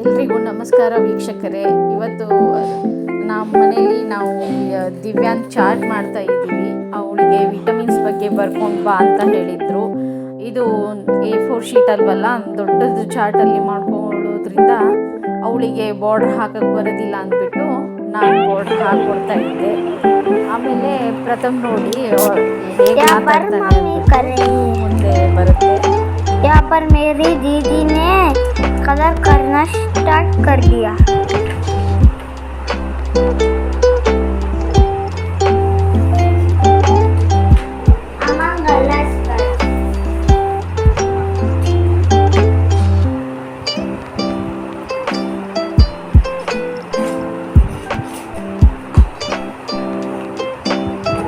ಎಲ್ರಿಗೂ ನಮಸ್ಕಾರ ವೀಕ್ಷಕರೇ. ಇವತ್ತು ನಮ್ಮ ಮನೇಲಿ ನಾವು ದಿವ್ಯಾನ್ ಚಾರ್ಟ್ ಮಾಡ್ತಾ ಇದ್ದೀವಿ. ಅವಳಿಗೆ ವಿಟಮಿನ್ಸ್ ಬಗ್ಗೆ ಬರ್ಕೊಂಡು ಬಾ ಅಂತ ಹೇಳಿದರು. ಇದು A4 ಶೀಟ್ ಅಲ್ವಲ್ಲ, ದೊಡ್ಡದು ಚಾರ್ಟಲ್ಲಿ ಮಾಡ್ಕೊಳ್ಳೋದ್ರಿಂದ ಅವಳಿಗೆ ಬಾರ್ಡ್ರ್ ಹಾಕಕ್ಕೆ ಬರೋದಿಲ್ಲ ಅಂದ್ಬಿಟ್ಟು ನಾನು ಬಾರ್ಡ್ರ್ ಹಾಕ್ಕೊಡ್ತಾ ಇದ್ದೆ. ಆಮೇಲೆ ಪ್ರಥಮ್ ನೋಡಿ ಹೇಗೆ ಮಾತಾಡ್ತಾನೆ ಮುಂದೆ ಬರುತ್ತೆ. यहाँ पर मेरी दीदी ने कलर करना स्टार्ट कर दिया।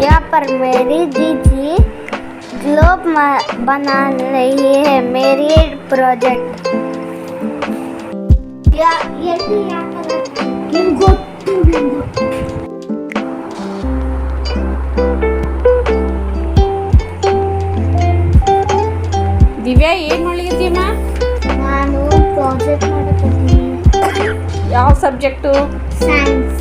यहाँ पर मेरी दीदी ग्लोब बना रही है, मेरी प्रोजेक्ट। ದಿವ್ಯಾ ಏನು ಮಾಡ್ಲಿಕತ್ತೀಯಮ್ಮ? ನಾನು ಪ್ರಾಜೆಕ್ಟ್ ಮಾಡಕತ್ತೀನಿ. ಯಾವ ಸಬ್ಜೆಕ್ಟು? ಸೈನ್ಸ್.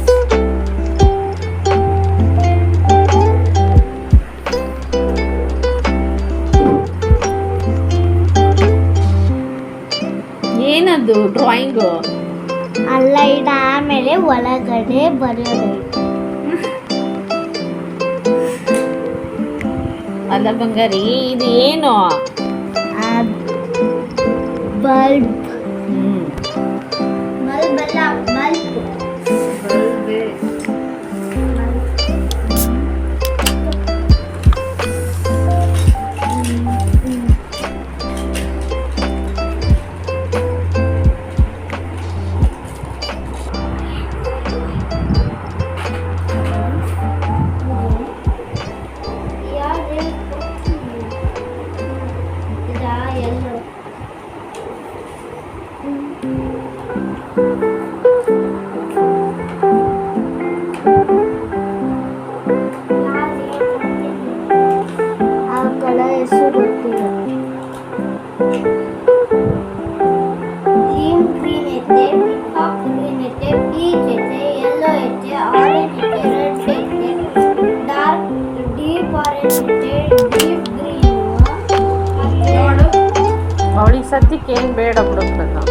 ಏನದು ಡ್ರಾಯಿಂಗು? ಅಲ್ಲ, ಇಡ ಆಮೇಲೆ ಒಳಗಡೆ ಬರೆಯೋದು. ಅಲ್ಲ ಬಂಗಾರಿ, ಇದು ಏನು? ಬಲ್ಬ್. ಬಲ್ಬ್ ಅಲ್ಲ, ಬಲ್ಬ್. ಅವಳಿಗೆ ಸದ್ಯಕ್ಕೆ ಏನು ಬೇಡ ಬಿಡೋದು.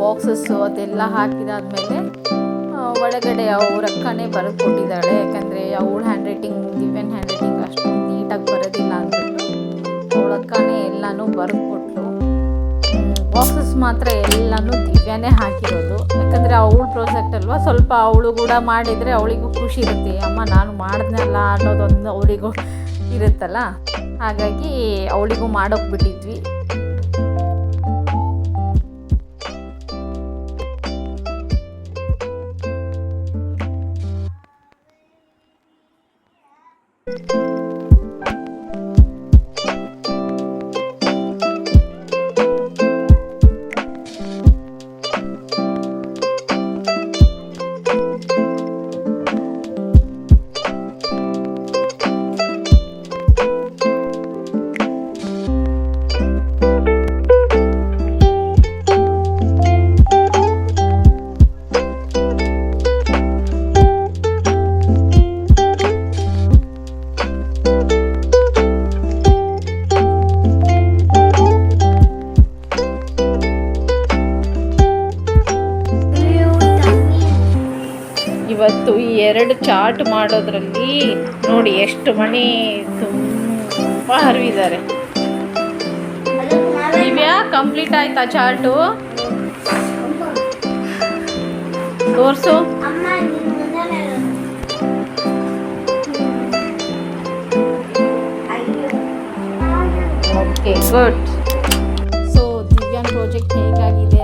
ಬಾಕ್ಸಸ್ಸು ಅದೆಲ್ಲ ಹಾಕಿದಾದ್ಮೇಲೆ ಒಳಗಡೆ ಅವ್ರ ಅಕ್ಕನೇ ಬರೆದು ಕೊಟ್ಟಿದ್ದಾಳೆ. ಯಾಕಂದರೆ ಅವಳ ಹ್ಯಾಂಡ್ ರೈಟಿಂಗ್, ದಿವ್ಯನ್ ಹ್ಯಾಂಡ್ ರೈಟಿಂಗ್ ಅಷ್ಟು ನೀಟಾಗಿ ಬರೋದಿಲ್ಲ ಅಂದ್ಬಿಟ್ಟು ಅವಳ ಅಕ್ಕನೇ ಎಲ್ಲನೂ ಬರೆದು ಕೊಟ್ಟಳು. ಬಾಕ್ಸಸ್ ಮಾತ್ರ ಎಲ್ಲನೂ ದಿವ್ಯಾನೇ ಹಾಕಿರೋದು. ಯಾಕಂದರೆ ಅವಳ ಪ್ರಾಜೆಕ್ಟ್ ಅಲ್ವಾ, ಸ್ವಲ್ಪ ಅವಳು ಕೂಡ ಮಾಡಿದರೆ ಅವಳಿಗೂ ಖುಷಿ ಇರುತ್ತೆ. ಅಮ್ಮ ನಾನು ಮಾಡಿದ್ನಲ್ಲ ಅನ್ನೋದೊಂದು ಅವಳಿಗೂ ಇರುತ್ತಲ್ಲ, ಹಾಗಾಗಿ ಅವಳಿಗೂ ಮಾಡೋಕೆ ಬಿಟ್ಟಿದ್ವಿ. ಇವತ್ತು ಈ 2 ಚಾರ್ಟ್ ಮಾಡೋದ್ರಲ್ಲಿ ನೋಡಿ ಎಷ್ಟು ಮಣಿ ತುಂಬ ಹರಿವಿದ್ದಾರೆ. ದಿವ್ಯಾ ಕಂಪ್ಲೀಟ್ ಆಯ್ತಾ ಚಾರ್ಟು? ತೋರಿಸು. Okay good. ಸೊ ದಿವ್ಯಾನ್ ಪ್ರಾಜೆಕ್ಟ್ ಹೇಗಾಗಿದೆ